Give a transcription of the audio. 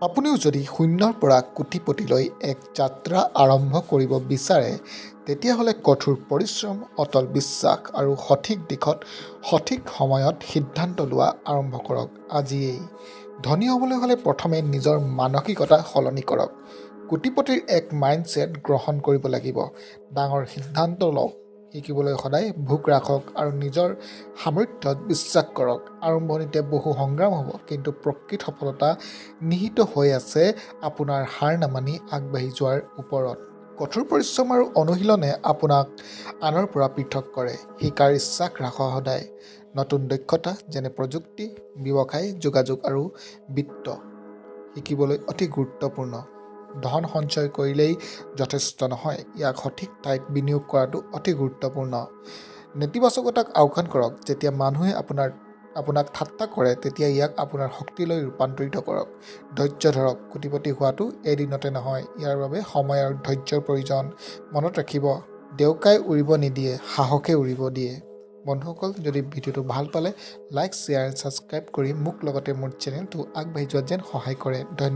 আপুনিও যদি শূন্যৰ পৰা কোটিপতিলৈ এক যাত্ৰা আৰম্ভ কৰিব বিচাৰে তেতিয়াহ'লে কঠোৰ পৰিশ্ৰম, অটল বিশ্বাস আৰু সঠিক দিশত সঠিক সময়ত সিদ্ধান্ত লোৱা আৰম্ভ কৰক আজিয়েই। ধনী হ'বলৈ হ'লে প্ৰথমে নিজৰ মানসিকতা সলনি কৰক। কোটিপতিৰ এক মাইণ্ডছেট গ্ৰহণ কৰিব লাগিব। ডাঙৰ সিদ্ধান্ত লওক, শিকিবলৈ সদায় ভোক ৰাখক আৰু নিজৰ সামৰ্থ্যত বিশ্বাস কৰক। আৰম্ভণিতে বহু সংগ্ৰাম হ'ব, কিন্তু প্ৰকৃত সফলতা নিহিত হৈ আছে আপোনাৰ হাৰ নামানি আগবাঢ়ি যোৱাৰ ওপৰত। কঠোৰ পৰিশ্ৰম আৰু অনুশীলনে আপোনাক আনৰ পৰা পৃথক কৰে। শিকাৰ ইচ্ছা ৰাখক সদায়। নতুন দক্ষতা যেনে প্ৰযুক্তি, ব্যৱসায়, যোগাযোগ আৰু বিত্ত শিকিবলৈ অতি গুৰুত্বপূৰ্ণ। ধন সঞ্চয় কৰিলেই যথেষ্ট নহয়, ইয়াক সঠিক ঠাইত বিনিয়োগ কৰাটো অতি গুৰুত্বপূৰ্ণ। নেতিবাচকতাক আওকাণ কৰক। যেতিয়া মানুহে আপোনাক ঠাট্টা কৰে তেতিয়া ইয়াক আপোনাৰ শক্তিলৈ ৰূপান্তৰিত কৰক। ধৈৰ্য ধৰক। কোটিপতি হোৱাটো এদিনতে নহয়, ইয়াৰ বাবে সময় আৰু ধৈৰ্যৰ প্ৰয়োজন। মনত ৰাখিব, ডেউকাই উৰিব নিদিয়ে, সাহসে উৰিব দিয়ে। বন্ধুসকল, যদি ভিডিঅ'টো ভাল পালে লাইক, শ্বেয়াৰ, ছাবস্ক্ৰাইব কৰি মোক লগতে মোৰ চেনেলটো আগবাঢ়ি যোৱাত যেন সহায় কৰে। ধন্যবাদ।